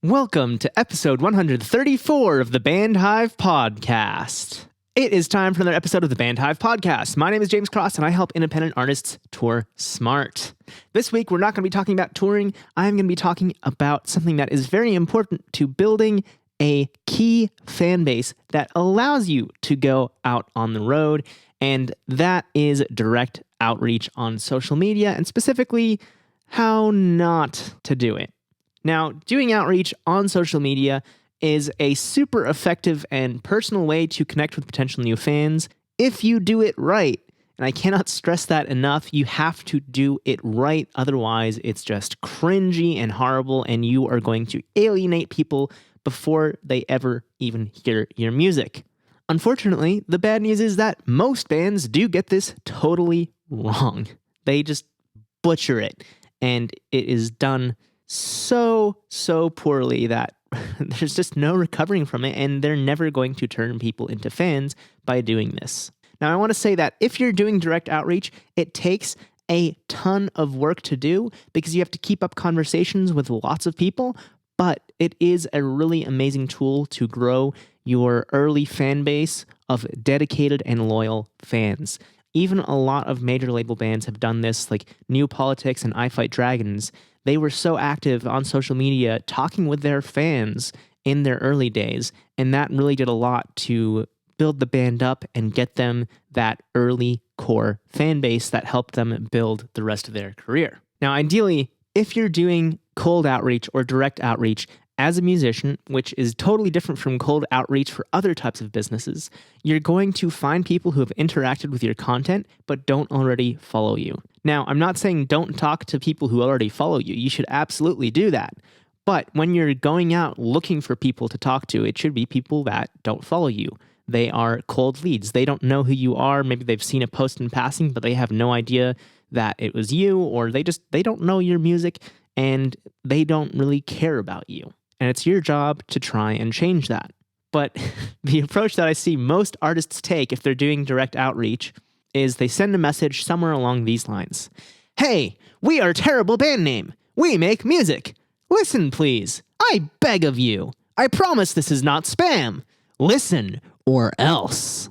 Welcome to episode 134 of the Band Hive Podcast. It is time for another episode of the Band Hive Podcast. My name is James Cross, and I help independent artists tour smart. This week, we're not going to be talking about touring. I'm going to be talking about something that is very important to building a key fan base that allows you to go out on the road, and that is direct outreach on social media, and specifically, how not to do it. Now, doing outreach on social media is a super effective and personal way to connect with potential new fans if you do it right. And I cannot stress that enough. You have to do it right. Otherwise, it's just cringy and horrible, and you are going to alienate people before they ever even hear your music. Unfortunately, the bad news is that most bands do get this totally wrong. They just butcher it, and it is done so poorly that there's just no recovering from it, and they're never going to turn people into fans by doing this. Now, I want to say that if you're doing direct outreach, it takes a ton of work to do because you have to keep up conversations with lots of people, but it is a really amazing tool to grow your early fan base of dedicated and loyal fans. Even a lot of major label bands have done this, like New Politics and I Fight Dragons. They were so active on social media talking with their fans in their early days, and that really did a lot to build the band up and get them that early core fan base that helped them build the rest of their career. Now, ideally, if you're doing cold outreach or direct outreach as a musician, which is totally different from cold outreach for other types of businesses, you're going to find people who have interacted with your content but don't already follow you. Now, I'm not saying don't talk to people who already follow you. You should absolutely do that. But when you're going out looking for people to talk to, it should be people that don't follow you. They are cold leads. They don't know who you are. Maybe they've seen a post in passing, but they have no idea that it was you, or they don't know your music, and they don't really care about you. And it's your job to try and change that. But the approach that I see most artists take if they're doing direct outreach is they send a message somewhere along these lines. Hey, we are a terrible band name. We make music. Listen, please. I beg of you. I promise this is not spam. Listen, or else.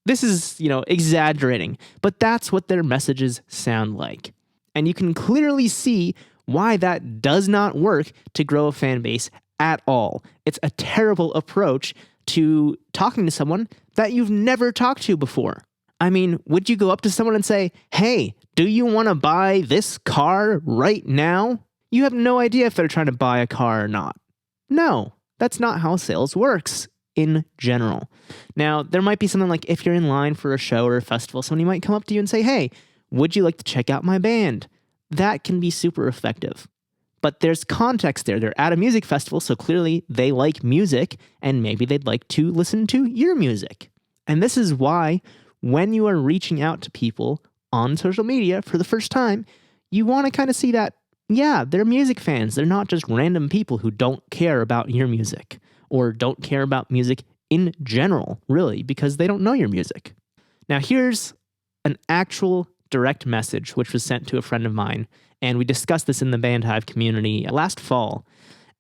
This is, exaggerating, but that's what their messages sound like. And you can clearly see why that does not work to grow a fan base at all. It's a terrible approach to talking to someone that you've never talked to before. I mean, would you go up to someone and say, hey, do you want to buy this car right now? You have no idea if they're trying to buy a car or not. No, that's not how sales works in general. Now, there might be something like if you're in line for a show or a festival, somebody might come up to you and say, hey, would you like to check out my band? That can be super effective. But there's context there. They're at a music festival, so clearly they like music, and maybe they'd like to listen to your music. And this is why when you are reaching out to people on social media for the first time, you want to kind of see that, yeah, they're music fans. They're not just random people who don't care about your music or don't care about music in general, really, because they don't know your music. Now, here's an actual direct message which was sent to a friend of mine, and we discussed this in the Band Hive community last fall.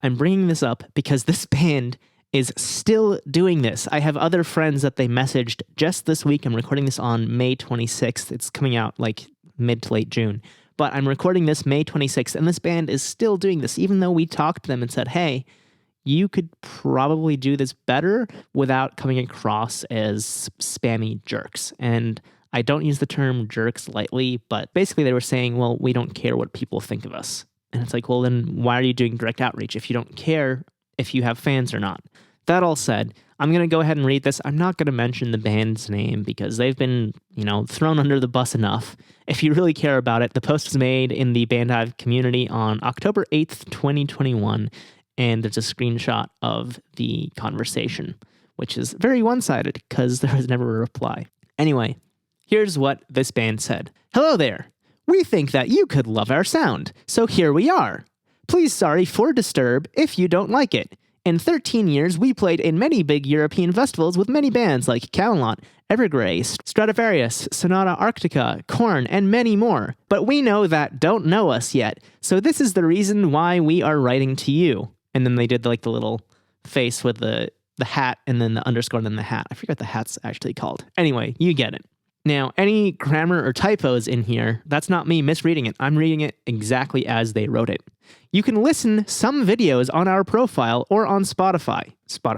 I'm bringing this up because this band is still doing this. I have other friends that they messaged just this week. I'm recording this on May 26th. It's coming out like mid to late June. But I'm recording this May 26th, and this band is still doing this, even though we talked to them and said, hey, you could probably do this better without coming across as spammy jerks. And I don't use the term jerks lightly, but basically they were saying, well, we don't care what people think of us. And it's like, well, then why are you doing direct outreach if you don't care if you have fans or not? That all said, I'm going to go ahead and read this. I'm not going to mention the band's name because they've been, thrown under the bus enough. If you really care about it, the post was made in the Band Hive community on October 8th, 2021, and there's a screenshot of the conversation, which is very one-sided because there was never a reply. Anyway, here's what this band said. Hello there. We think that you could love our sound, so here we are. Please sorry for disturb if you don't like it. In 13 years, we played in many big European festivals with many bands like Camelot, Evergrey, Stradivarius, Sonata Arctica, Korn, and many more. But we know that don't know us yet, so this is the reason why we are writing to you. And then they did like the little face with the hat and then the underscore and then the hat. I forget what the hat's actually called. Anyway, you get it. Now, any grammar or typos in here, that's not me misreading it. I'm reading it exactly as they wrote it. You can listen some videos on our profile or on Spotify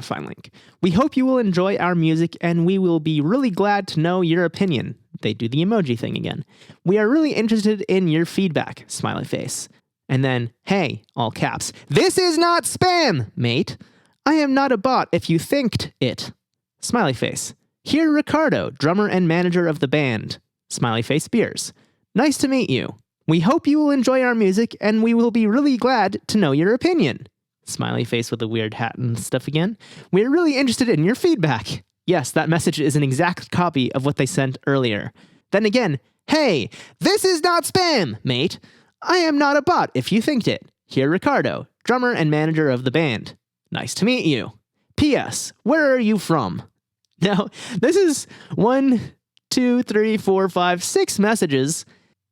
link. We hope you will enjoy our music and we will be really glad to know your opinion. They do the emoji thing again. We are really interested in your feedback, smiley face. And then, hey, all caps, this is not spam, mate. I am not a bot if you thinked it. Smiley face. Here Ricardo, drummer and manager of the band. Smiley face beers. Nice to meet you. We hope you will enjoy our music and we will be really glad to know your opinion. Smiley face with a weird hat and stuff again. We're really interested in your feedback. Yes, that message is an exact copy of what they sent earlier. Then again, hey, this is not spam, mate. I am not a bot if you thinked it. Here Ricardo, drummer and manager of the band. Nice to meet you. P.S. Where are you from? Now, this is 6 messages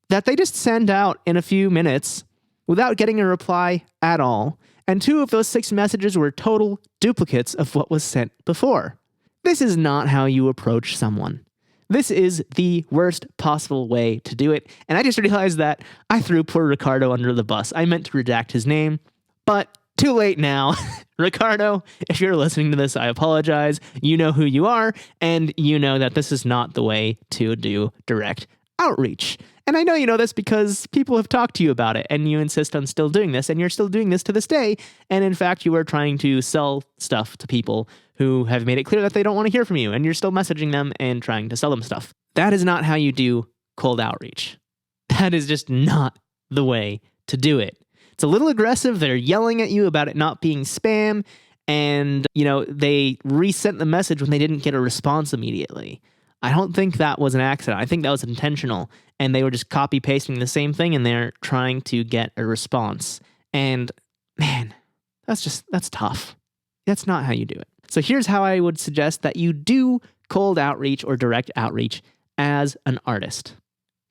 that they just send out in a few minutes without getting a reply at all, and 2 of those 6 messages were total duplicates of what was sent before. This is not how you approach someone. This is the worst possible way to do it, and I just realized that I threw poor Ricardo under the bus. I meant to redact his name, but too late now. Ricardo, if you're listening to this, I apologize. You know who you are, and you know that this is not the way to do direct outreach. And I know you know this because people have talked to you about it, and you insist on still doing this, and you're still doing this to this day. And in fact, you are trying to sell stuff to people who have made it clear that they don't want to hear from you, and you're still messaging them and trying to sell them stuff. That is not how you do cold outreach. That is just not the way to do it. It's a little aggressive. They're yelling at you about it not being spam. And, they resent the message when they didn't get a response immediately. I don't think that was an accident. I think that was intentional. And they were just copy pasting the same thing and they're trying to get a response. And man, that's tough. That's not how you do it. So here's how I would suggest that you do cold outreach or direct outreach as an artist.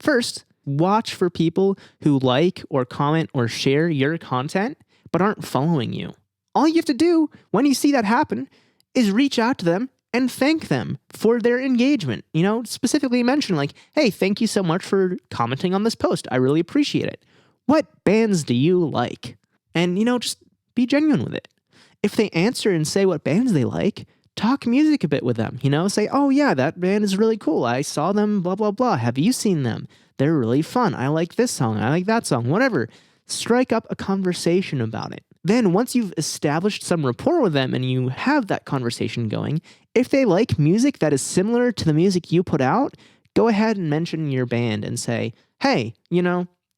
First, watch for people who like or comment or share your content but aren't following you. All you have to do when you see that happen is reach out to them and thank them for their engagement. Specifically mention like, hey, thank you so much for commenting on this post. I really appreciate it. What bands do you like? And, just be genuine with it. If they answer and say what bands they like, talk music a bit with them. Say, oh yeah, that band is really cool. I saw them, blah, blah, blah. Have you seen them? They're really fun. I like this song. I like that song. Whatever. Strike up a conversation about it. Then once you've established some rapport with them and you have that conversation going, if they like music that is similar to the music you put out, go ahead and mention your band and say, hey,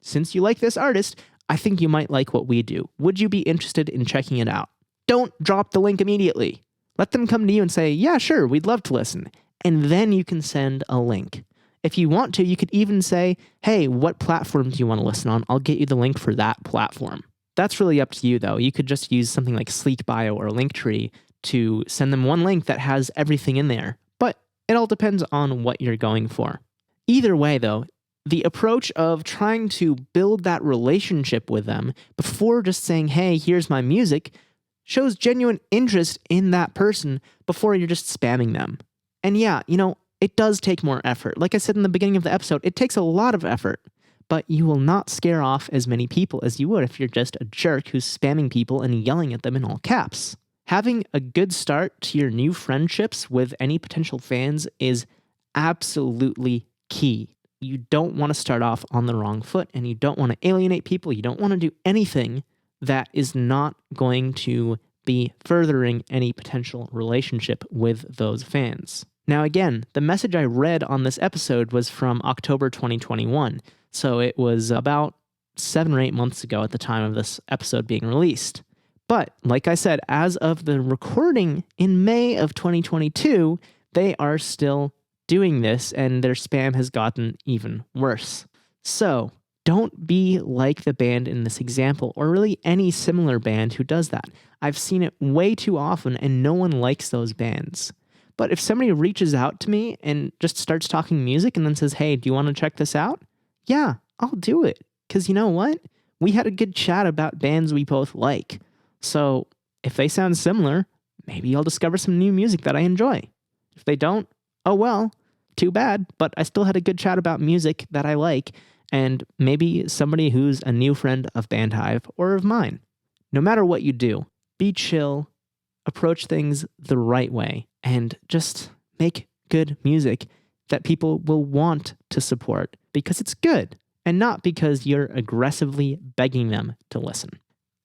since you like this artist, I think you might like what we do. Would you be interested in checking it out? Don't drop the link immediately. Let them come to you and say, yeah, sure, we'd love to listen. And then you can send a link. If you want to, you could even say, hey, what platform do you want to listen on? I'll get you the link for that platform. That's really up to you, though. You could just use something like Sleekbio or Linktree to send them one link that has everything in there. But it all depends on what you're going for. Either way, though, the approach of trying to build that relationship with them before just saying, hey, here's my music, shows genuine interest in that person before you're just spamming them. And yeah, it does take more effort. Like I said in the beginning of the episode, it takes a lot of effort, but you will not scare off as many people as you would if you're just a jerk who's spamming people and yelling at them in all caps. Having a good start to your new friendships with any potential fans is absolutely key. You don't want to start off on the wrong foot, and you don't want to alienate people. You don't want to do anything that is not going to be furthering any potential relationship with those fans. Now again, the message I read on this episode was from October 2021, so it was about 7 or 8 months ago at the time of this episode being released. But like I said, as of the recording in May of 2022, they are still doing this and their spam has gotten even worse. So don't be like the band in this example, or really any similar band who does that. I've seen it way too often and no one likes those bands. But if somebody reaches out to me and just starts talking music and then says, hey, do you want to check this out? Yeah, I'll do it. Because you know what? We had a good chat about bands we both like. So if they sound similar, maybe I'll discover some new music that I enjoy. If they don't, oh well, too bad, but I still had a good chat about music that I like, and maybe somebody who's a new friend of Bandhive or of mine. No matter what you do, be chill, approach things the right way, and just make good music that people will want to support because it's good and not because you're aggressively begging them to listen.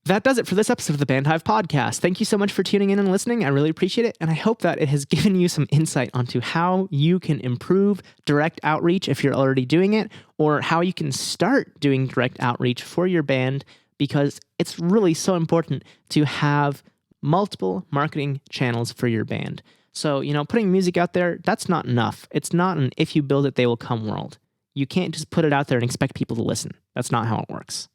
That does it for this episode of the Bandhive podcast. Thank you so much for tuning in and listening. I really appreciate it. And I hope that it has given you some insight onto how you can improve direct outreach if you're already doing it, or how you can start doing direct outreach for your band, because it's really so important to have multiple marketing channels for your band. So, putting music out there, that's not enough. It's not an if you build it, they will come world. You can't just put it out there and expect people to listen. That's not how it works.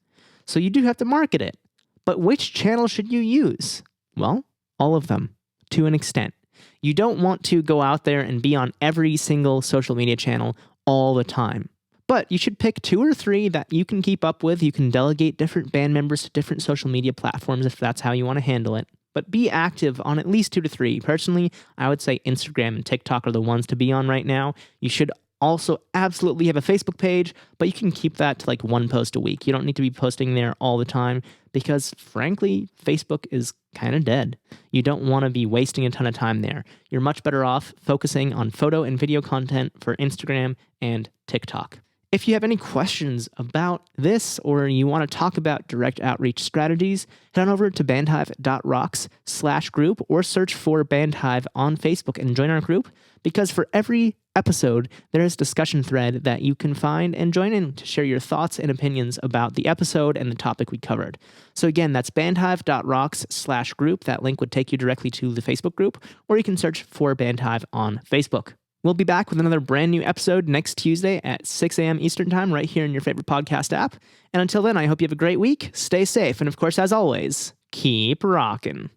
So you do have to market it. But which channel should you use? Well, all of them, to an extent. You don't want to go out there and be on every single social media channel all the time. But you should pick 2 or 3 that you can keep up with. You can delegate different band members to different social media platforms if that's how you want to handle it. But be active on at least 2 to 3. Personally, I would say Instagram and TikTok are the ones to be on right now. You should also absolutely have a Facebook page, but you can keep that to like 1 post a week. You don't need to be posting there all the time because, frankly, Facebook is kind of dead. You don't want to be wasting a ton of time there. You're much better off focusing on photo and video content for Instagram and TikTok. If you have any questions about this or you want to talk about direct outreach strategies, head on over to bandhive.rocks/group or search for Bandhive on Facebook and join our group, because for every episode, there is a discussion thread that you can find and join in to share your thoughts and opinions about the episode and the topic we covered. So again, that's bandhive.rocks/group. That link would take you directly to the Facebook group, or you can search for Bandhive on Facebook. We'll be back with another brand new episode next Tuesday at 6 a.m. Eastern Time right here in your favorite podcast app. And until then, I hope you have a great week, stay safe, and of course, as always, keep rocking.